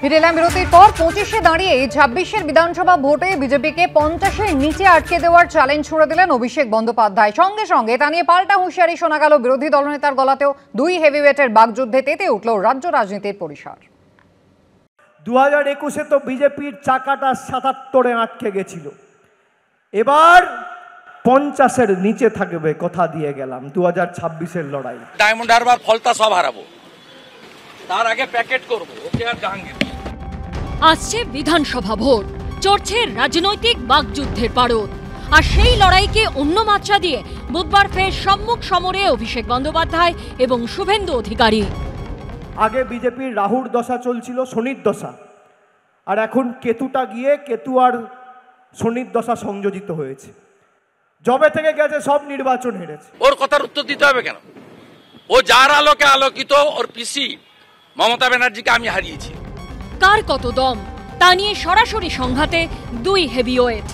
ফিরে এলাম বিরতির পর। 25-এ দাঁড়িয়ে 26-এর বিধানসভা ভোটে বিজেপিকে 50-এর নিচে আটকে দেওয়ার চ্যালেঞ্জ ছুড়ে দিলেন অভিষেক বন্দ্যোপাধ্যায়। সঙ্গে সঙ্গে তা নিয়ে পাল্টা হুঁশিয়ারি শোনা গেল বিরোধী দলনেতার গলাতেও। দুই হেভিওয়েটের বাগযুদ্ধে তেতে উঠল রাজ্য রাজনীতির পরিসর। 2021-এ তো বিজেপির চাকাটা 77-এ আটকে গেছিল, এবার 50-এর নিচে থাকবে কথা দিয়ে গেলাম। 2026-এর লড়াই ডায়মন্ড হারবার ফলতা সব হারাবো, তার আগে প্যাকেট করবো ওকে আর জাহাঙ্গীর। আসছে বিধানসভা ভোট, চড়ছে রাজনৈতিক বাগযুদ্ধের পারদ, আর সেই লড়াইকে অন্য মাত্রা দিয়ে বুধবার ফের সম্মুখ সমরে অভিষেক বন্দ্যোপাধ্যায় এবং শুভেন্দু অধিকারী। আগে বিজেপির রাহুর দশা চলছিল, শনির দশা, আর এখন কেতুটা গিয়ে কেতু আর শনির দশা সংযোজিত হয়েছে। জবে থেকে গেছে সব নির্বাচন হেরেছে। ওর কথার উত্তর দিতে হবে কেন? ও যার আলোকে আলোকিত, ওর পিসি মমতা ব্যানার্জিকে আমি হারিয়েছি। কার কত দম তা নিয়ে সরাসরি সংঘাতে দুই হেভিওয়েট।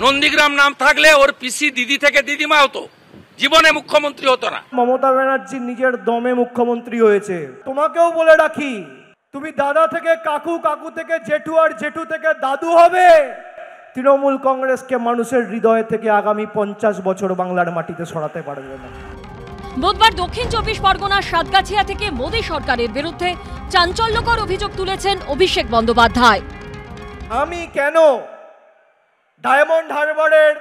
নন্দীগ্রাম নাম থাকলে ওর পিসি দিদি থেকে দিদিমা হতো, জীবনে মুখ্যমন্ত্রী হতো না। মমতা ব্যানার্জি নিজের দমে মুখ্যমন্ত্রী হয়েছে। তোমাকেও বলে রাখি, তুমি দাদা থেকে কাকু, কাকু থেকে জেঠু, আর জেঠু থেকে দাদু হবে। তৃণমূল কংগ্রেসকে মানুষের হৃদয় থেকে আগামী 50 বছর বাংলার মাটিতে সরাতে পারবে না। বুধবার দক্ষিণ 24 পরগনার সাতগাছিয়া থেকে মোদী সরকারের বিরুদ্ধে চাঞ্চল্যকর অভিযোগ তুলেছেন অভিষেক বন্দ্যোপাধ্যায়। আমি কেন ডায়মন্ড হারবারের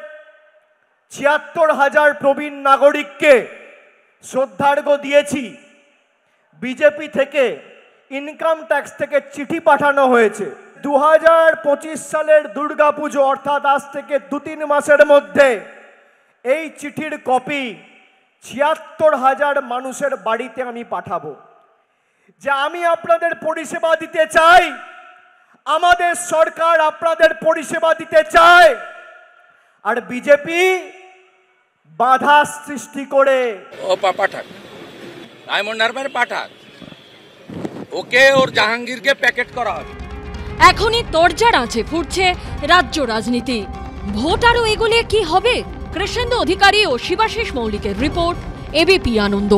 76,000 প্রবীণ নাগরিককে শ্রদ্ধার্ঘ্য দিয়েছি? বিজেপি থেকে ইনকাম ট্যাক্স থেকে চিঠি পাঠানো হয়েছে। 2025 সালের দুর্গাপুজো অর্থাৎ আজ থেকে 2-3 মাসের মধ্যে এই চিঠির কপি 76,000 মানুষের বাড়িতে আমি পাঠাবো, যে আমি আপনাদের পরিষেবা দিতে চাই, আমাদের সরকার আপনাদের পরিষেবা দিতে চায়, আর বিজেপি বাধা সৃষ্টি করে ও পাঠাক, ডায়মন্ড হারবার পাঠাক, ওকে ওর জাহাঙ্গীরকে প্যাকেট করা হবে। এখনই তরজার আছে ফুটছে রাজ্য রাজনীতি। ভোট আরও এগোলে কি হবে? কৃষ্ণেন্দু অধিকারী ও শিবাশিস মৌলিকের রিপোর্ট, এবিপি আনন্দ।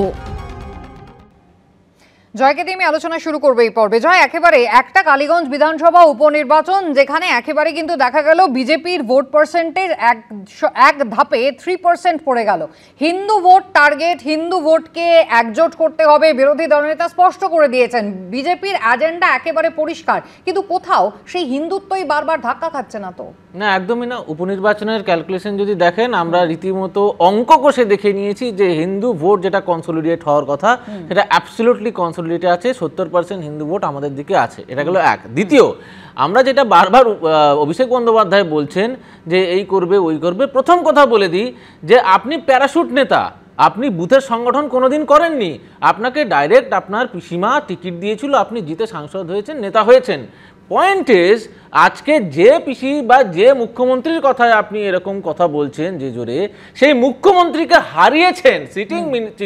জয়কে দিয়ে আমি আলোচনা শুরু করবো এই পর্বে। জয়, একেবারে একটা কালীগঞ্জ বিধানসভা উপনির্বাচন যেখানে একেবারে কিন্তু দেখা গেল বিজেপির ভোট পার্সেন্টেজ এক ধাপে 3% পড়ে গেল। হিন্দু ভোট টার্গেট, হিন্দু ভোটকে একজোট করতে হবে, বিরোধী দলনেতা স্পষ্ট করে দিয়েছেন। বিজেপির এজেন্ডা একেবারে পরিষ্কার, কিন্তু কোথাও সেই হিন্দুত্বই বারবার ধাক্কা খাচ্ছে না তো? না, একদমই না। উপনির্বাচনের ক্যালকুলেশন যদি দেখেন, আমরা রীতিমতো অঙ্ক কষে দেখে নিয়েছি যে হিন্দু ভোট যেটা কনসলিডেট হওয়ার কথা সেটা অ্যাবসলিউটলি কনসলিডেট আছে। 70% হিন্দু ভোট আমাদের দিকে আছে, এটা গেল এক। দ্বিতীয়, আমরা যেটা বারবার অভিষেক বন্দ্যোপাধ্যায় বলছেন যে এই করবে ওই করবে, প্রথম কথা বলে দিই যে আপনি প্যারাশুট নেতা, আপনি বুথের সংগঠন কোনোদিন করেননি। আপনাকে ডাইরেক্ট আপনার পিসিমা টিকিট দিয়েছিল, আপনি জিতে সাংসদ হয়েছেন, নেতা হয়েছেন। পয়েন্ট ইজ, আজকে যে পিসি বা যে মুখ্যমন্ত্রীর কথায় আপনি এরকম কথা বলছেন যে জোরে, সেই মুখ্যমন্ত্রীকে হারিয়েছেন, সিটিং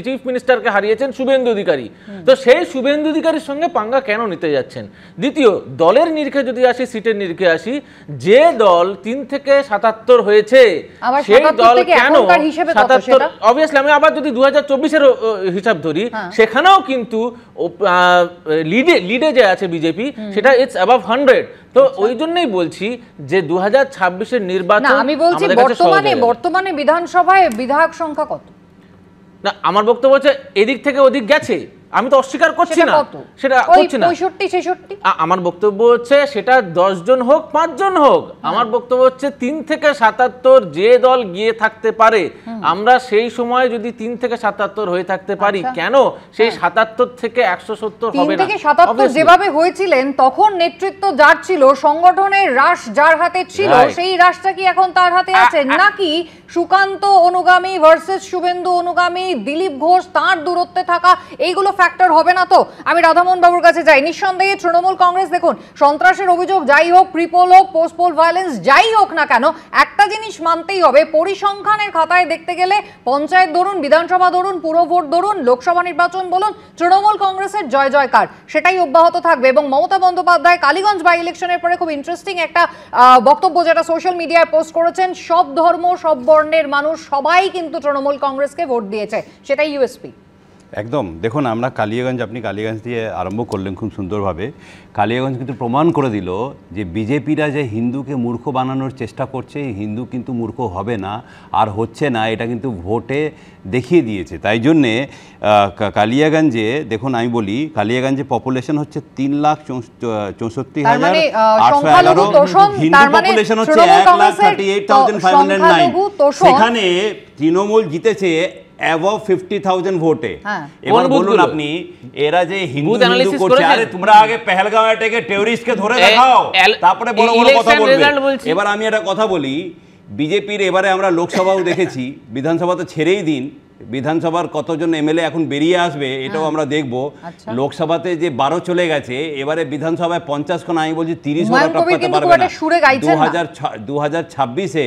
চিফ মিনিস্টারকে হারিয়েছেন শুভেন্দু অধিকারী। তো সেই শুভেন্দু অধিকারীর সঙ্গে পাঙ্গা কেন নিতে যাচ্ছেন? দ্বিতীয়, দলের নিরিখে যদি আসি, সিটের নিরিখে আসি, যে দল 3 থেকে 77 হয়েছে সেই দল কেন 77? অবভিয়াসলি আমি আবার যদি 2024-এর হিসাব ধরি, সেখানেও কিন্তু লিডে যে আছে বিজেপি, সেটা ইটস অ্যাবাভ 100। তো ওই জন্যই বলছি যে 2026-এর নির্বাচন, আমি বলছি বর্তমানে বিধানসভায় বিধায়ক সংখ্যা কত? না, আমার বক্তব্য হচ্ছে এদিক থেকে ওদিক গেছে, আমি তো অস্বীকার করছি না, সেটা করছি না। 65-66 আমার বক্তব্য হচ্ছে সেটা 10 জন হোক 5 জন হোক, আমার বক্তব্য হচ্ছে 3 থেকে 77 যে দল গিয়ে থাকতে পারে, আমরা সেই সময় যদি 3 থেকে 77 হয়ে থাকতে পারি, কেন সেই 77 থেকে 170 হবে না? 3 থেকে 77 যেভাবে হয়েছিলেন তখন নেতৃত্ব যার ছিল, সংগঠনের রাশ যার হাতে ছিল, সেই রাশটা কি এখন তার হাতে আছে? নাকি সুকান্ত অনুগামী ভার্সেস শুভেন্দু অনুগামী, দিলীপ ঘোষ তার দূরত্বে থাকা, এইগুলো ফ্যাক্টর হবে না তো? আমি রাধামোহন বাবুর কাছে যাই। নিঃসন্দেহে তৃণমূল কংগ্রেস, দেখুন, সন্ত্রাসের অভিযোগ যাই হোক, প্রিপোল হোক, পোস্টপোল ভায়োলেন্স যাই হোক না কেন, একটা জিনিস মানতেই হবে, পরিসংখ্যানের খাতায় দেখতে গেলে পঞ্চায়েত ধরুন, বিধানসভা ধরুন, পুর ভোট ধরুন, লোকসভা নির্বাচন বলুন, তৃণমূল কংগ্রেসের জয় জয়কার সেটাই অব্যাহত থাকবে। এবং মমতা বন্দ্যোপাধ্যায় কালীগঞ্জ বাই ইলেকশনের পরে খুব ইন্টারেস্টিং একটা বক্তব্য যেটা সোশ্যাল মিডিয়ায় পোস্ট করেছেন, সব ধর্ম সব বর্ণের মানুষ সবাই কিন্তু তৃণমূল কংগ্রেসকে ভোট দিয়েছে, সেটাই ইউএসপি। একদম দেখুন, আমরা কালিয়াগঞ্জ, আপনি কালিয়াগঞ্জ দিয়ে আরম্ভ করলেন খুব সুন্দরভাবে। কালিয়াগঞ্জ কিন্তু প্রমাণ করে দিল যে বিজেপিরা যে হিন্দুকে মূর্খ বানানোর চেষ্টা করছে, হিন্দু কিন্তু মূর্খ হবে না, আর হচ্ছে না, এটা কিন্তু ভোটে দেখিয়ে দিয়েছে। তাই জন্যে কালিয়াগঞ্জে দেখুন, আমি বলি কালিয়াগঞ্জে পপুলেশন হচ্ছে 3,64,811, হিন্দু পপুলেশন হচ্ছে 1,38,509। সেখানে তৃণমূল জিতেছে above 50,000 ভোটে। এবার বলুন আপনি, এরা যে হিন্দু করছে, আরে তোমরা আগে পেহেলগাঁও থেকে টেররিস্টকে ধরে দেখাও, তারপরে বড় বড় কথা বলবে। এবার আমি একটা কথা বলি, বিজেপির এবারে আমরা লোকসভাও দেখেছি, বিধানসভা তো ছেড়েই দিন, বিধানসভার কতজন এমএলএ এখন বেরিয়ে আসবে এটাও আমরা দেখব। লোকসভাতে যে 12 চলে গেছে, এবারে বিধানসভায় 50 খন, আমি বলছি 30 ওরা টপকাতে পারবে না। 2026-এ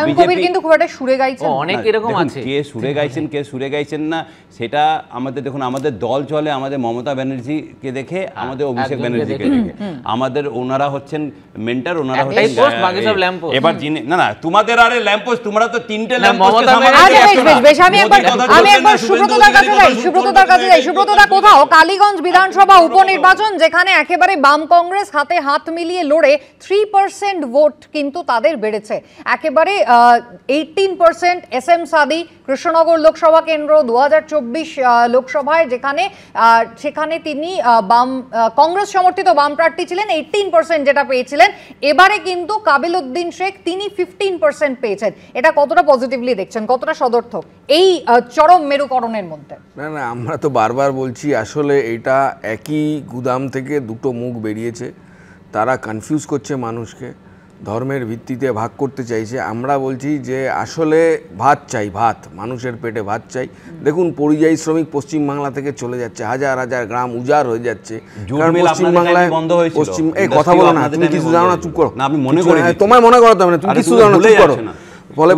বিজেপি কিন্তু খুব একটা সুরে গাইছেন, অনেক এরকম আছে, কে সুরে গাইছেন কে সুরে গাইছেন না সেটা আমাদের দেখুন, আমাদের দল চলে আমাদের মমতা ব্যানার্জিকে দেখে, আমাদের অভিষেক ব্যানার্জিকে দেখে, আমাদের ওনারা হচ্ছেন মেন্টর, ওনারা হচ্ছেন এবার না না তোমাদের আরে ল্যাম্পোস্ট, তোমরা তো 3টে ল্যাম্পোস্টকে সামনে। আমি একবার সুব্রতদার কাছে যাই, সুব্রতদা কোথাও কালীগঞ্জ বিধানসভা উপনির্বাচন যেখানে একেবারে বাম কংগ্রেস হাতে হাত মিলিয়ে লড়ে 3% ভোট কিন্তু তাদের বেড়েছে, একেবারে 18% এস এম সাদি কৃষ্ণনগর লোকসভা কেন্দ্র 2024 লোকসভায়, সেখানে তিনি বাম কংগ্রেস সমর্থিত বাম প্রার্থী ছিলেন, 18% যেটা পেয়েছিলেন। এবারে কিন্তু কাবিল উদ্দিন শেখ তিনি 15% পেয়েছেন। এটা কতটা পজিটিভলি দেখছেন, কতটা সদর্থক এই চরম মেরুকরণের মধ্যে? না না, আমরা তো বারবার বলছি আসলে এটা একই গুদাম থেকে দুটো মুখ বেরিয়েছে, তারা কনফিউজ করছে মানুষকে, ধর্মের ভিত্তিতে ভাগ করতে চাইছে। আমরা বলছি যে আসলে ভাত চাই, ভাত, মানুষের পেটে ভাত চাই। দেখুন পরিযায়ী শ্রমিক পশ্চিমবাংলা থেকে চলে যাচ্ছে, হাজার হাজার গ্রাম উজাড় হয়ে যাচ্ছে, কারণ পশ্চিমবাংলায় কথা বলো না, তুমি কিছু জানো না, চুপ করো, তোমায় মনে করো, তুমি কিছু জানো না, চুপ করো। ফলে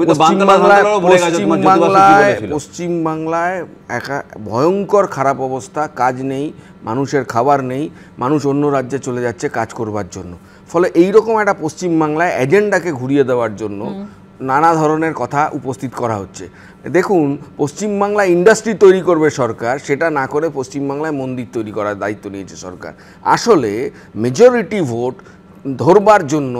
পশ্চিমবাংলায় একা ভয়ঙ্কর খারাপ অবস্থা, কাজ নেই, মানুষের খাবার নেই, মানুষ অন্য রাজ্যে চলে যাচ্ছে কাজ করবার জন্য। ফলে এইরকম একটা পশ্চিমবাংলায় এজেন্ডাকে ঘুরিয়ে দেওয়ার জন্য নানা ধরনের কথা উপস্থিত করা হচ্ছে। দেখুন পশ্চিমবাংলায় ইন্ডাস্ট্রি তৈরি করবে সরকার, সেটা না করে পশ্চিমবাংলায় মন্দির তৈরি করার দায়িত্ব নিয়েছে সরকার। আসলে মেজরিটি ভোট ধরবার জন্য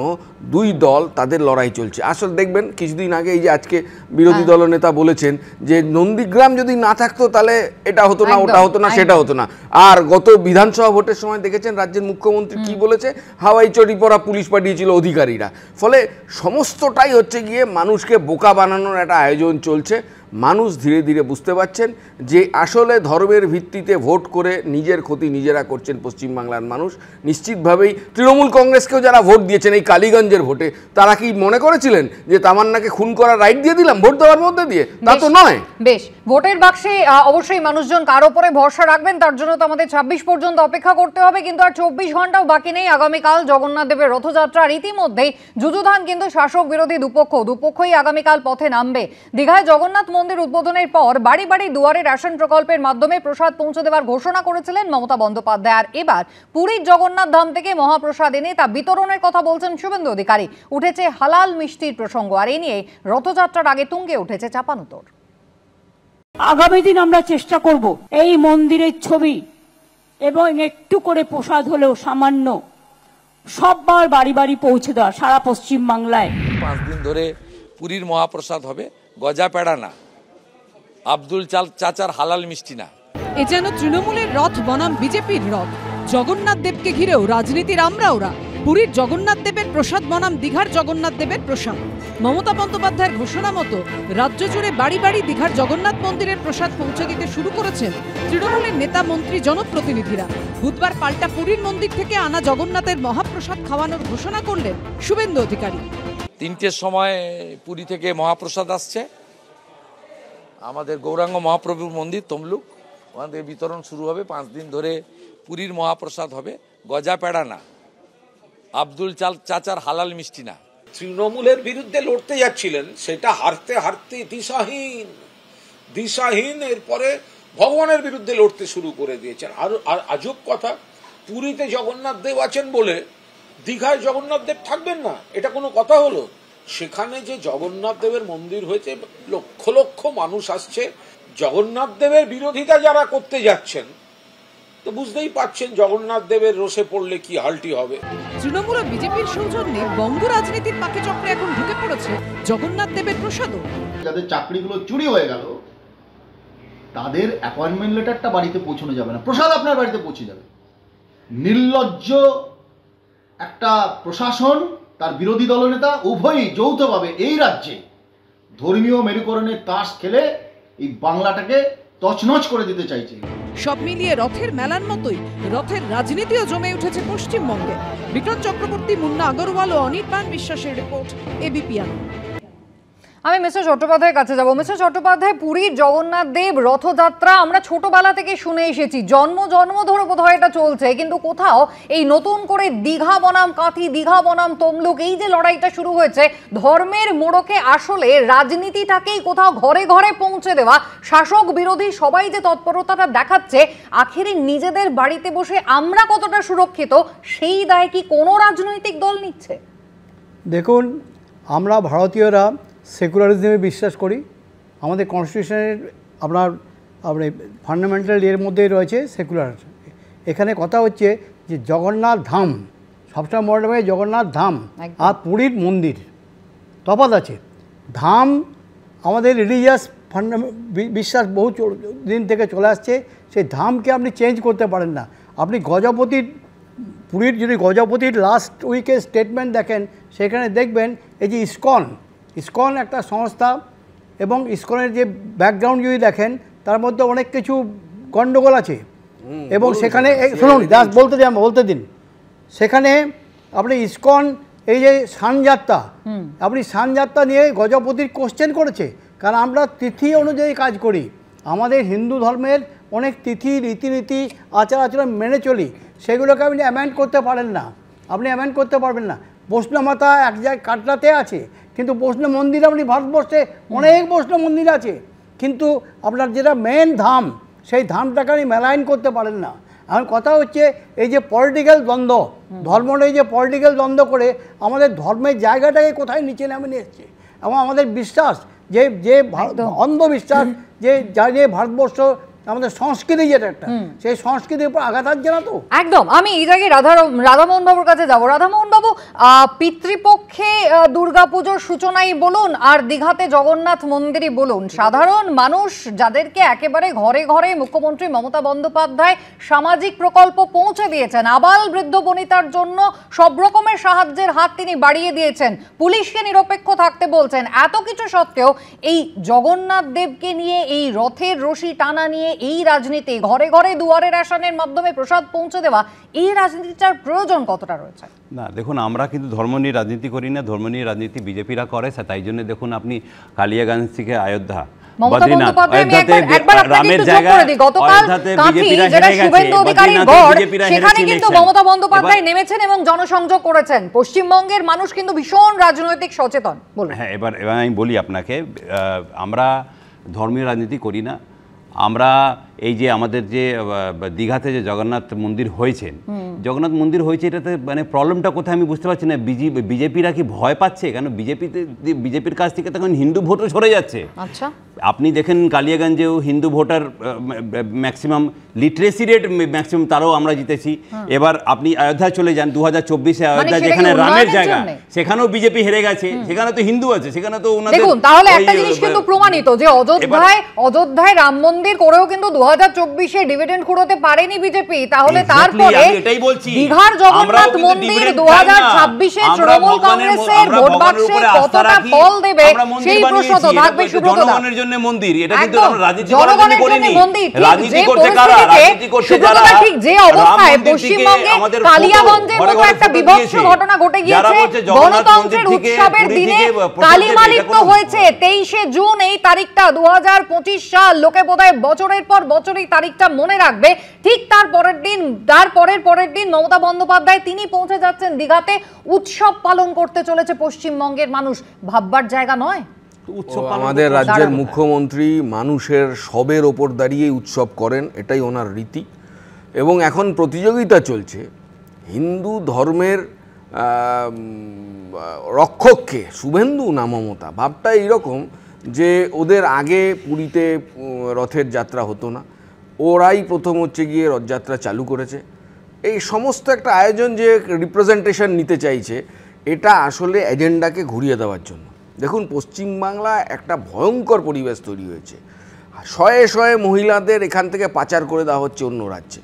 দুই দল তাদের লড়াই চলছে। আসলে দেখবেন কিছুদিন আগে এই যে আজকে বিরোধী দলনেতা বলেছেন যে নন্দীগ্রাম যদি না থাকতো তাহলে এটা হতো না, ওটা হতো না, সেটা হতো না। আর গত বিধানসভা ভোটের সময় দেখেছেন রাজ্যের মুখ্যমন্ত্রী কি বলেছে, হাওয়াই চটি পরা পুলিশ পাঠিয়েছিল অধিকারীরা। ফলে সমস্তটাই হচ্ছে গিয়ে মানুষকে বোকা বানানোর একটা আয়োজন চলছে। মানুষ ধীরে ধীরে বুঝতে পারছেন যে আসলে ধর্মের ভিত্তিতে ভোট করে নিজের ক্ষতি নিজেরা করছেন পশ্চিমবাংলার মানুষ। নিশ্চিতভাবেই তৃণমূল কংগ্রেসকেও যারা ভোট দিয়েছেন এই কালীগঞ্জের ভোটে, তারা কি মনে করেছিলেন যে তামান্নাকে খুন করার রাইট দিয়ে দিলাম ভোট দেওয়ার মধ্যে দিয়ে? তা তো নয়। বেশ, ভোটের বাক্সে অবশ্যই মানুষজন কার উপরে ভরসা রাখবেন তার জন্য তো আমাদের 26 পর্যন্ত অপেক্ষা করতে হবে, কিন্তু আর 24 ঘন্টাও বাকি নেই। আগামীকাল জগন্নাথ দেবের রথযাত্রার ইতিমধ্যেই যুযুধান কিন্তু শাসক বিরোধী দুপক্ষই আগামীকাল পথে নামবে। দীঘায় জগন্নাথ মন্দির উদ্বোধনের পর বাড়ি বাড়ি দুয়ারে রেশন প্রকল্পের মাধ্যমে প্রসাদ পৌঁছে দেওয়ার ঘোষণা করেছিলেন মমতা বন্দ্যোপাধ্যায়। আর এবার পুরীর জগন্নাথ ধাম থেকে মহাপ্রসাদ এনে তা বিতরণের কথা বলছেন শুভেন্দু অধিকারী। উঠেছে হালাল মিষ্টির প্রসঙ্গ, আর এই নিয়ে রথযাত্রার আগে তুঙ্গে উঠেছে চাপানুতর। আগামী দিন আমরা চেষ্টা করব এই মন্দিরের ছবি এবং একটু করে প্রসাদ হলেও সামান্য সববার বাড়ি বাড়ি পৌঁছে দেওয়া সারা পশ্চিম বাংলায়। 5 দিন ধরে পুরীর মহাপ্রসাদ হবে, গজা পেড়া না, আব্দুল চাচার হালাল মিষ্টি না। এ যেন তৃণমূলের রথ বনাম বিজেপির রথ। জগন্নাথ দেবকে ঘিরেও রাজনীতির আমরাওরা। পুরীর জগন্নাথ দেবের প্রসাদ বনাম দীঘার জগন্নাথ দেবের প্রসাদ। মমতা বন্দ্যোপাধ্যায়ের ঘোষণা মতো রাজ্য জুড়ে বাড়ি বাড়ি দীঘার জগন্নাথ মন্দিরের প্রসাদ পৌঁছে দিতে শুরু করেছেন তৃণমূলের নেতা মন্ত্রী জনপ্রতিনিধিরা। বুধবার পাল্টা পুরীর মন্দির থেকে আনা জগন্নাথের মহাপ্রসাদ খাওয়ানোর ঘোষণা করলেন শুভেন্দু অধিকারী। 3টের সময় পুরী থেকে মহাপ্রসাদ আসছে, আমাদের গৌরাঙ্গ মহাপ্রভুর মন্দির তমলুক, ওখান থেকে বিতরণ শুরু হবে। 5 দিন ধরে পুরীর মহাপ্রসাদ হবে, গজা পেড়া না, আব্দুল চাচার হালাল মিষ্টি না। তৃণমূলের বিরুদ্ধে লড়তে যাচ্ছিলেন, সেটা হারতে হারতে দিশাহীন এরপরে ভগবানের বিরুদ্ধে লড়তে শুরু করে দিয়েছেন। আর আজব কথা, পুরীতে জগন্নাথ দেব আছেন বলে দীঘায় জগন্নাথ দেব থাকবেন না, এটা কোনো কথা হলো? সেখানে যে জগন্নাথ দেবের মন্দির হয়েছে, লক্ষ লক্ষ মানুষ আসছে, জগন্নাথ দেবের বিরোধিতা যারা করতে যাচ্ছেন তো বুঝতেই পারছেন জগন্নাথ দেবের রোষে পড়লে কি হালটি হবে। তৃণমূল ও বিজেপির সৌজন্যে বঙ্গ রাজনীতির পাকে চক্রে এখন ঢুকে পড়েছে জগন্নাথ দেবের প্রসাদও। যাদের চাকরিগুলো চুরি হয়ে গেল তাদের অ্যাপয়েন্টমেন্ট লেটারটা বাড়িতে পৌঁছানো যাবে না, প্রসাদ আপনার বাড়িতে পৌঁছে যাবে। নির্লজ্জ একটা প্রশাসন, তার বিরোধী দলনেতা উভয়ই যৌথভাবে এই রাজ্যে ধর্মীয় মেরুকরণের তাস খেলে এই বাংলাটাকে তছনছ করে দিতে চাইছে। সব মিলিয়ে রথের মেলার মতোই রথের রাজনীতিও জমে উঠেছে পশ্চিমবঙ্গে। বিক্রম চক্রবর্তী, মুন্না আগরওয়াল ও অনির্বাণ বিশ্বাসের রিপোর্ট, এবিপি আনন্দ। আমি মিস্টার চট্টোপাধ্যায়ের কাছে যাব। মিস্টার চট্টোপাধ্যায়, পুরীর জগন্নাথ দেব রথযাত্রা আমরা ছোটবেলা থেকে শুনে এসেছি, জন্ম ধরে বোধহয় এটা চলছে, কিন্তু কোথাও এই নতুন করে দীঘা বনাম কাঁথি, দীঘা বনাম তমলুক, এই যে লড়াইটা শুরু হয়েছে ধর্মের মোড়কে আসলে রাজনীতিটাকেই কোথাও ঘরে ঘরে পৌঁছে দেওয়া, শাসক বিরোধী সবাই যে তৎপরতাটা দেখাচ্ছে, আখেরে নিজেদের বাড়িতে বসে আমরা কতটা সুরক্ষিত সেই দায় কি কোনো রাজনৈতিক দল নিচ্ছে? দেখুন, আমরা ভারতীয়রা সেকুলারিজমে বিশ্বাস করি। আমাদের কনস্টিটিউশনের আপনার ফান্ডামেন্টাল এর মধ্যেই রয়েছে সেকুলার। এখানে কথা হচ্ছে যে জগন্নাথ ধাম, সবসময় মনে রাখবে জগন্নাথ ধাম আর পুরীর মন্দির তফাৎ আছে। ধাম আমাদের রিলিজিয়াস বিশ্বাস বহু দিন থেকে চলে আসছে, সেই ধামকে আপনি চেঞ্জ করতে পারেন না। আপনি গজপতির, পুরীর যদি গজপতির লাস্ট উইকের স্টেটমেন্ট দেখেন, সেখানে দেখবেন এই যে ইসকন একটা সংস্থা, এবং ইসকনের যে ব্যাকগ্রাউন্ড যদি দেখেন তার মধ্যে অনেক কিছু গণ্ডগোল আছে। এবং সেখানে শুনুন, জাস্ট বলতে দিন, সেখানে আপনি ইসকন এই যে সানযাত্রা, আপনি সানযাত্রা নিয়ে গজপতির কোশ্চেন করেছে, কারণ আমরা তিথি অনুযায়ী কাজ করি। আমাদের হিন্দু ধর্মের অনেক তিথি, রীতিনীতি, আচার আচরণ মেনে চলি, সেগুলোকে আপনি অ্যামেন্ড করতে পারেন না, আপনি অ্যামেন্ড করতে পারবেন না। বৈষ্ণব মাতা এক জায়গায় কাটরাতে আছে, কিন্তু বৈষ্ণব মন্দির আপনি ভারতবর্ষে অনেক বৈষ্ণব মন্দির আছে, কিন্তু আপনার যেটা মেন ধাম, সেই ধামটাকে আপনি মেলাইন করতে পারেন না। এখন কথা হচ্ছে এই যে পলিটিক্যাল দ্বন্দ্ব, ধর্মটা এই যে পলিটিক্যাল দ্বন্দ্ব করে আমাদের ধর্মের জায়গাটাকে কোথায় নিচে নামে নিয়ে এসছে, এবং আমাদের বিশ্বাস যে অন্ধবিশ্বাস যে ভারতবর্ষ আমাদের সংস্কৃতি, যেটা একটা সেই সংস্কৃতির উপর আঘাত আসছে না তো? একদম। আমি এই জায়গায় রাধামোহন বাবুর কাছে যাবো। রাধামোহন বাবু, পিতৃপক্ষে দুর্গাপুজোর সূচনাই বলুন আর দীঘাতে জগন্নাথ মন্দিরই বলুন, সাধারণ মানুষ যাদেরকে একেবারে ঘরে ঘরে মুখ্যমন্ত্রী মমতা বন্দ্যোপাধ্যায় সামাজিক প্রকল্প পৌঁছে দিয়েছেন, আবাল বৃদ্ধ বনিতার জন্য সব রকমের সাহায্যের হাত তিনি বাড়িয়ে দিয়েছেন, পুলিশকে নিরপেক্ষ থাকতে বলছেন, এত কিছু সত্ত্বেও এই জগন্নাথ দেবকে নিয়ে, এই রথের রশি টানা নিয়ে, এই রাজনীতি, ঘরে ঘরে দুয়ারে রেশনের মাধ্যমে প্রসাদ পৌঁছে দেওয়া, এই রাজনীতিটার প্রয়োজন কতটা রয়েছে? না দেখুন, আমরা কিন্তু ধর্ম নিয়ে রাজনীতি করি না, ধর্ম নিয়ে রাজনীতি বিজেপিরা করে। তাই জন্য দেখুন আপনি কালিয়াগঞ্জ থেকে অযোধ্যা, বদ্রীনাথ, অযোধ্যাতে রামের জায়গা, অযোধ্যাতে বিজেপিরা হেরে গেছে, বদ্রীনাথে বিজেপিরা হেরেছে, কিন্তু মমতা বন্দ্যোপাধ্যায় নেমেছেন এবং জনসংযোগ করেছেন। পশ্চিমবঙ্গের মানুষ কিন্তু ভীষণ রাজনৈতিক সচেতন। হ্যাঁ, এবার আমি বলি আপনাকে, আমরা ধর্মীয় রাজনীতি করি না। আমরা এই যে আমাদের যে দীঘাতে যে জগন্নাথ মন্দির হয়েছে, এটাতে মানে প্রবলেমটা কোথায় আমি বুঝতে পারছি না। বিজেপিরা কি ভয় পাচ্ছে? কেন বিজেপির কাছ থেকে তখন হিন্দু ভোটও সরে যাচ্ছে। আচ্ছা, আপনি দেখেন কালিয়াগঞ্জেও Hindu voter maximum, literacy rate maximum, তারাও আমরা জিতেছি। এবার আপনি অযোধ্যায় চলে যান, 2024-এ অযোধ্যা যেখানে রামের জায়গা, সেখানেও বিজেপি হেরে গেছে, সেখানে তো হিন্দু আছে, সেখানে তো দেখুন, তাহলে একটা জিনিস কিন্তু প্রমাণিত যে অযোধ্যায় রাম মন্দির করেও কিন্তু 2024-এ ডিভিডেন্ড কুড়োতে পারেনি বিজেপি। তাহলে তারপরে দীঘার জগন্নাথ মন্দির 2026-এ তৃণমূল কংগ্রেসের ভোট বাক্সে কতটা ফল দেবে সেই প্রশ্ন তো থাকবে। জনগণের জন্য মন্দির, এটা কিন্তু আমরা রাজনীতি করার জন্য করিনি। রাজনীতি করতে কারা? রাজনীতি করতে যারা ঠিক যে অবস্থায় পশ্চিমবঙ্গে কালিয়াগঞ্জের মতো একটা বিভৎস ঘটনা ঘটে গিয়েছে, গণতন্ত্রের উৎসবের দিনে কালিমালিপ্ত হয়েছে 23শে জুন, এই তারিখটা 2025 সাল, লোকে বোধহয় বছরের পর বছর এই তারিখটা মনে রাখবে। ঠিক তার পরের দিন মমতা বন্দ্যোপাধ্যায় তিনি পৌঁছে যাচ্ছেন দীঘাতে, উৎসব পালন করতে চলেছে পশ্চিমবঙ্গের মানুষ। ভাববার জায়গা নয়? আমাদের রাজ্যের মুখ্যমন্ত্রী মানুষের সবের ওপর দাঁড়িয়ে উৎসব করেন, এটাই ওনার রীতি। এবং এখন প্রতিযোগিতা চলছে হিন্দু ধর্মের রক্ষককে শুভেন্দু না মমতা। ভাবটা এইরকম যে ওদের আগে পুরীতে রথের যাত্রা হতো না, ওরাই প্রথম হচ্ছে গিয়ে রথযাত্রা চালু করেছে। এই সমস্ত একটা আয়োজন যে রিপ্রেজেন্টেশন নিতে চাইছে, এটা আসলে এজেন্ডাকে ঘুরিয়ে দেওয়ার জন্য। দেখুন, পশ্চিমবাংলা একটা ভয়ঙ্কর পরিবেশ তৈরি হয়েছে। শয়ে শয়ে মহিলাদের এখান থেকে পাচার করে দেওয়া হচ্ছে অন্য রাজ্যে,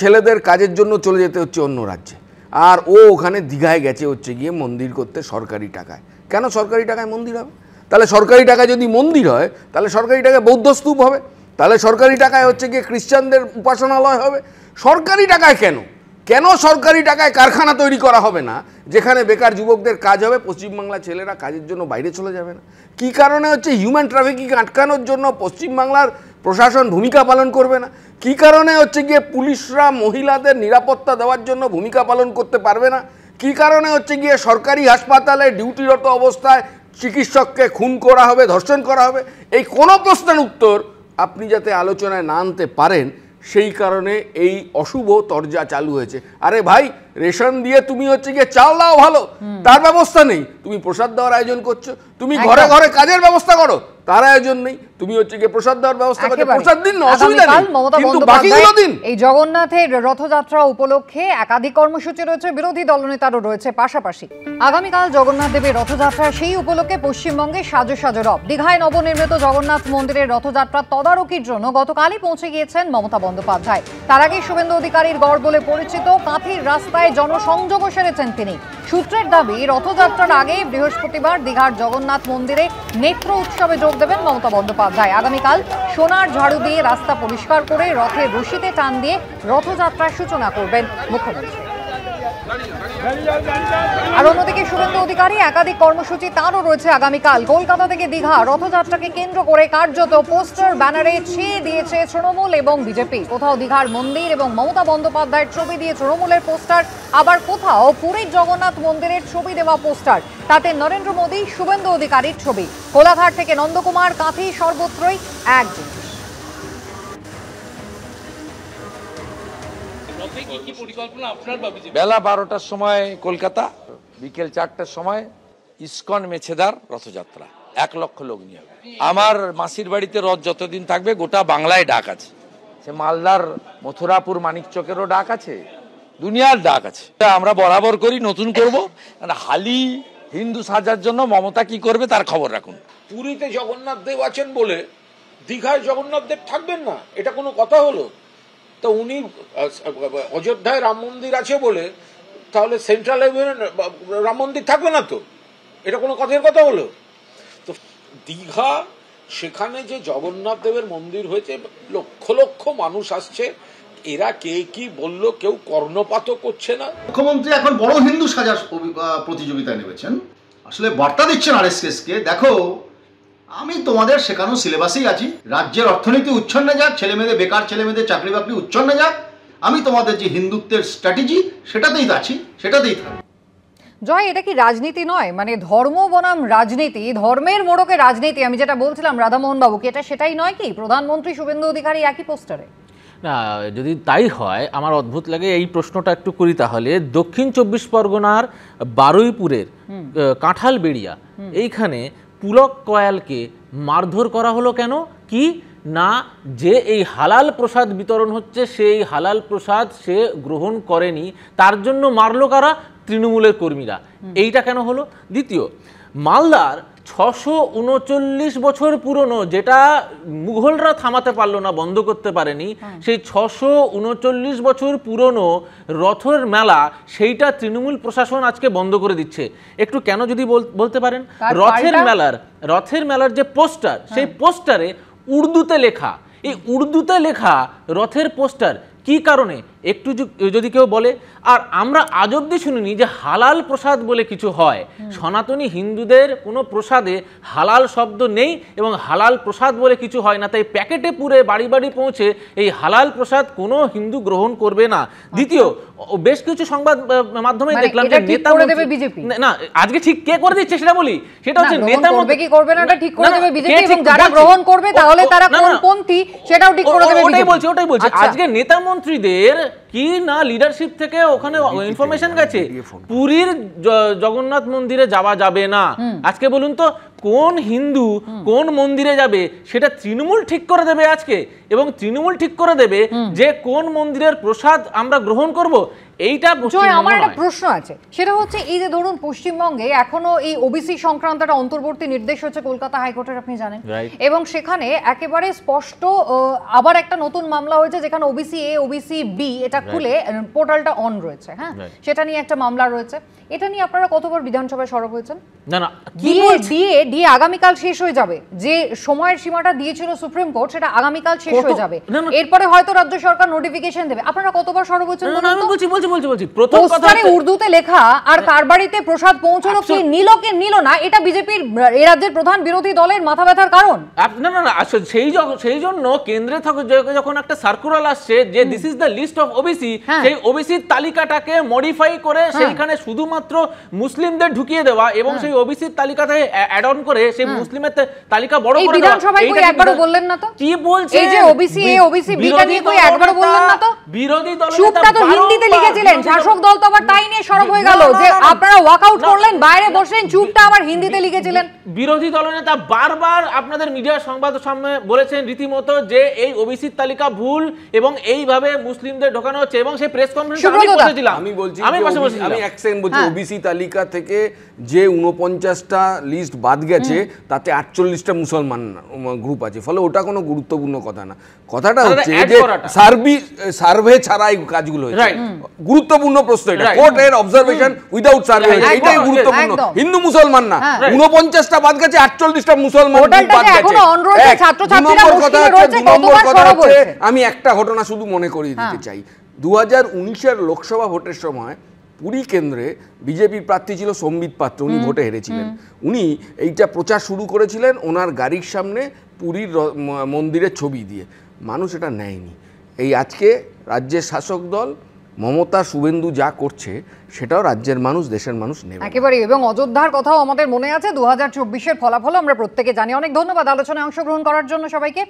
ছেলেদের কাজের জন্য চলে যেতে হচ্ছে অন্য রাজ্যে, আর ও ওখানে দীঘায় গেছে হচ্ছে গিয়ে মন্দির করতে সরকারি টাকায়। কেন সরকারি টাকায় মন্দির হবে? তাহলে সরকারি টাকায় যদি মন্দির হয়, তাহলে সরকারি টাকায় বৌদ্ধ স্তূপ হবে, তাহলে সরকারি টাকায় হচ্ছে গিয়ে খ্রিস্টানদের উপাসনালয় হবে। সরকারি টাকায় কেন সরকারি টাকায় কারখানা তৈরি করা হবে না, যেখানে বেকার যুবকদের কাজ হবে, পশ্চিমবাংলার ছেলেরা কাজের জন্য বাইরে চলে যাবে না? কী কারণে হচ্ছে হিউম্যান ট্রাফিকিং আটকানোর জন্য পশ্চিমবাংলার প্রশাসন ভূমিকা পালন করবে না? কী কারণে হচ্ছে গিয়ে পুলিশরা মহিলাদের নিরাপত্তা দেওয়ার জন্য ভূমিকা পালন করতে পারবে না? কী কারণে হচ্ছে গিয়ে সরকারি হাসপাতালে ডিউটিরত অবস্থায় চিকিৎসককে খুন করা হবে, ধর্ষণ করা হবে? এই কোনো প্রশ্নের উত্তর আপনি যাতে আলোচনায় না আনতে পারেন, সেই কারণে এই অশুভ তরজা চালু হয়েছে। আরে ভাই, রেশন দিয়ে তুমি হচ্ছে গিয়ে চাল দাও ভালো, তার ব্যবস্থা নেই, তুমি প্রসাদ দেওয়ার আয়োজন করছো। তুমি ঘরে ঘরে কাজের ব্যবস্থা করো, তার আয়োজন নেই, তুমি হচ্ছে গিয়ে প্রসাদ দেওয়ার ব্যবস্থা করছো, প্রসাদ দিন না, অসুবিধা নেই, কিন্তু বাকিগুলো দিন। এই জগন্নাথের রথযাত্রা উপলক্ষে একাধিক কর্মসূচি রয়েছে, বিরোধী দলনেতারও রয়েছে। পাশাপাশি আগামীকাল জগন্নাথ দেবের রথযাত্রা, সেই উপলক্ষে পশ্চিমবঙ্গে সাজো সাজো রথ। দীঘায় নবনির্মিত জগন্নাথ মন্দিরের রথযাত্রা তদারকির জন্য গতকালই পৌঁছে গিয়েছেন মমতা বন্দ্যোপাধ্যায়। তার আগে শুভেন্দু অধিকারীর গড় বলে পরিচিত কাঁথির রাস্তায় জনসংযোগও সেরেছেন তিনি। সূত্রের দাবি, রথযাত্রার আগে বৃহস্পতিবার দীঘার জগন্নাথ মন্দিরে নেত্র উৎসবে যোগ দেবেন মমতা বন্দ্যোপাধ্যায়। আগামীকাল সোনার ঝাড়ু দিয়ে রাস্তা পরিষ্কার করে রথের রশিতে টান দিয়ে রথযাত্রার সূচনা করবেন মুখ্যমন্ত্রী। আর অন্যদিকে শুভেন্দু অধিকারী একাধিক কর্মসূচি তারও রয়েছে আগামীকাল। কলকাতা থেকে দীঘা রথযাত্রাকে কেন্দ্র করে কার্যত পোস্টার ব্যানারে ছেয়ে দিয়েছে তৃণমূল এবং বিজেপি। কোথাও দীঘার মন্দির এবং মমতা বন্দ্যোপাধ্যায়ের ছবি দিয়ে তৃণমূলের পোস্টার, আবার কোথাও পুরীর জগন্নাথ মন্দিরের ছবি দেওয়া পোস্টার, তাতে নরেন্দ্র মোদী, শুভেন্দু অধিকারীর ছবি। কোলাঘাট থেকে নন্দকুমার, কাঁথি, সর্বত্রই এক জিনিস। বেলা 12টার সময় কলকাতা, বিকেল 4টার সময় ইস্কন মেছেদার রথযাত্রা, 1 লক্ষ লোক নিয়ে হবে। আমার মাসির বাড়িতে রথ যতদিন থাকবে গোটা বাংলায় ডাক আছে, সে মালদার মথুরাপুর মানিকচকেরও ডাক আছে, দুনিয়ার ডাক আছে। আমরা বরাবর করি, নতুন করব। হালি হিন্দু সাজার জন্য মমতা কি করবে তার খবর রাখুন। পুরীতে জগন্নাথ দেব আছেন বলে দীঘায় জগন্নাথ দেব থাকবেন না, এটা কোনো কথা হলো? তো উনি অযোধ্যায় রাম মন্দির আছে বলে তাহলে সেন্ট্রাল রাম মন্দির থাকবে না? তো এটা কোনো কথার কথা হলো? তো দীঘা, সেখানে যে জগন্নাথ দেবের মন্দির হয়েছে, লক্ষ লক্ষ মানুষ আসছে, এরা কে কি বলল কেউ কর্ণপাতও করছে না। মুখ্যমন্ত্রী এখন বড় হিন্দু সাজার প্রতিযোগিতায় নেমেছেন, আসলে বার্তা দিচ্ছেন আরএসএস কে, দেখো আমি তোমাদের শেখানো সিলেবাসেই আছি, রাজ্যের অর্থনীতি উচ্ছন্নে যাক, ছেলেমেয়েদের বেকার ছেলেমেয়েদের চাকরি বাকরি উচ্ছন্নে যাক, আমি তোমাদের যে হিন্দুত্বের স্ট্র্যাটেজি সেটাতেই আছি, সেটাতেই থাকবে। জয়, এটা কি রাজনীতি নয়? মানে ধর্ম বনাম রাজনীতি, ধর্মের মোড়কে রাজনীতি, আমি যেটা বলছিলাম রাধামোহন বাবুকে, এটা সেটাই নয় কি? প্রধানমন্ত্রী, শুভেন্দু অধিকারী একই পোস্টারে। না, যদি তাই হয় আমার অদ্ভুত লাগে। এই প্রশ্নটা একটু করি তাহলে। দক্ষিণ 24 পরগনার বারুইপুরের কাঁঠালবেড়িয়া, এইখানে পুলক কয়ালকে মারধর করা হলো কেন? কি না, যে এই হালাল প্রসাদ বিতরণ হচ্ছে, সেই হালাল প্রসাদ সে গ্রহণ করেনি, তার জন্য মারলো কারা? তৃণমূলের কর্মীরা। এইটা কেন হলো? দ্বিতীয়, মালদার 639 বছর পুরনো, যেটা মুঘলরা থামাতে পারলো না, বন্ধ করতে পারেনি, সেই 639 বছর পুরনো রথের মেলা, সেইটা তৃণমূল প্রশাসন আজকে বন্ধ করে দিচ্ছে। একটু কেন যদি বলতে পারেন? রথের মেলার যে পোস্টার, সেই পোস্টারে উর্দুতে লেখা, এই উর্দুতে লেখা রথের পোস্টার কি কারণে একটু যদি কেউ বলে। আর আমরা আজ অব্দি শুনিনি যে হালাল প্রসাদ বলে কিছু হয়। সনাতনী হিন্দুদের কোনো প্রসাদে হালাল শব্দ নেই এবং হালাল প্রসাদ বলে কিছু হয় না, তাই প্যাকেটে পুরে বাড়ি বাড়ি পৌঁছে এই হালাল প্রসাদ কোনো হিন্দু গ্রহণ করবে না। দ্বিতীয়, বেশ কিছু সংবাদ মাধ্যমে দেখলাম যে নেতা বিজেপি, না আজকে ঠিক কে করে দিচ্ছে সেটা বলি, সেটা হচ্ছে নেতা করবে কি করবে না, এটা ঠিক করে দেবে বিজেপি, এবং যারা গ্রহণ করবে তাহলে তারা কোন পন্থী সেটাও ঠিক করে দেবে বিজেপি। ওটাই বলছি আজকে নেতা মন্ত্রীদের কি না লিডারশিপ থেকে ওখানে ইনফরমেশন গেছে পুরীর জগন্নাথ মন্দিরে যাওয়া যাবে না। আজকে বলুন তো, কোন হিন্দু কোন মন্দিরে যাবে সেটা তৃণমূল ঠিক করে দেবে আজকে, এবং তৃণমূল ঠিক করে দেবে যে কোন মন্দিরের প্রসাদ আমরা গ্রহণ করব। এইটা আমার একটা প্রশ্ন আছে, সেটা হচ্ছে এই যে ধরুন পশ্চিমবঙ্গে এখনো এই ওবিসি সংক্রান্ত একটা অন্তর্বর্তী নির্দেশ হচ্ছে কলকাতা হাইকোর্টের, আপনি জানেন, এবং সেখানে একেবারে স্পষ্ট আবার একটা নতুন মামলা হয়েছে যেখানে ওবিসি এ ওবিসি বি এটা খুলে পোর্টালটা অন রয়েছে, হ্যাঁ, সেটা নিয়ে একটা মামলা রয়েছে। এটা নিয়ে আপনারা কতবার বিধানসভায় সরব হয়েছেন? না না, দিয়ে আগামীকাল শেষ হয়ে যাবে, যে সময়ের সীমাটা দিয়েছিল সুপ্রিম কোর্ট সেটা আগামীকাল শেষ হয়ে যাবে, এরপরে হয়তো রাজ্য সরকার নোটিফিকেশন দেবে। আপনারা কতবার সরব হয়েছেন? বলছি প্রথম কথা উর্দুতে লেখা আর কার বাড়িতে প্রসাদ পৌঁছলো কি নিল না, এটা বিজেপির এই রাজ্যের প্রধান বিরোধী দলের মাথা ব্যথার কারণ। না না না, সেই জন্য কেন্দ্রে যখন একটা সার্কুলার আসছে যে this is the list of OBC, সেই ওবিসির তালিকাটাকে মডিফাই করে সেইখানে শুধুমাত্র মুসলিমদের ঢুকিয়ে দেওয়া এবং সেই ওবিসির তালিকাতে অ্যাড অন করে সেই মুসলিমের তালিকা বড় করে দেওয়া। এই বিধানসভায় কই একবারও বললেন না তো? কি বলছে এই যে ওবিসি এ ওবিসি বি টা নিয়ে কই একবারও বললেন না তো? বিরোধী দল চুপটা তো হিন্দিতে লিখেছিলেন, শাসক দল তো আবার তাই নিয়ে সরব হয়ে গেল যে আপনারা ওয়াকআউট করলেন, বাইরে বসলেন, চুপটা আবার হিন্দিতে লিখেছিলেন। বিরোধী দলনেতা বারবার আপনাদের মিডিয়া সংবাদের সামনে বলেছেন রীতিমতো যে এই ওবিসির তালিকা ভুল এবং এইভাবে মুসলিমদের ঢোকানো হচ্ছে, এবং সেই প্রেস কনফারেন্সে আমি বলছি, আমি এক সেকেন্ড বলছি, ওবিসি তালিকা থেকে যে 49টা লিস্ট বাদ গেছে তাতে 48টা মুসলমান গ্রুপ আছে, ফলে ওটা কোনো গুরুত্বপূর্ণ কথা না। কথাটা হচ্ছে যে সার্ভে ছাড়া এই কাজগুলো হয়েছে। গুরুত্বপূর্ণ প্রশ্ন এটা, কোর্টের অবজারভেশন উইদাউট সার্ভে, এটাই গুরুত্বপূর্ণ। হিন্দু মুসলমান না, 49টা বাদ গেছে, 48টা মুসলমান গ্রুপ বাদ গেছে। আমি একটা ঘটনা শুধু মনে করিয়ে দিতে চাই, 2019-এর লোকসভা ভোটের সময় পুরী কেন্দ্রে বিজেপির প্রার্থী ছিল সম্বিত পাত্র, উনি ভোটে হেরেছিলেন। উনি এইটা প্রচার শুরু করেছিলেন ওনার গাড়ির সামনে পুরীর মন্দিরের ছবি দিয়ে, মানুষ এটা নেয়নি। এই আজকে রাজ্যের শাসক দল মমতা শুভেন্দু যা করছে সেটাও রাজ্যের মানুষ দেশের মানুষ নেবে একেবারে। এবং অযোধ্যার কথাও আমাদের মনে আছে, 2024-এর ফলাফল আমরা প্রত্যেকে জানি। অনেক ধন্যবাদ আলোচনায় অংশগ্রহণ করার জন্য সবাইকে।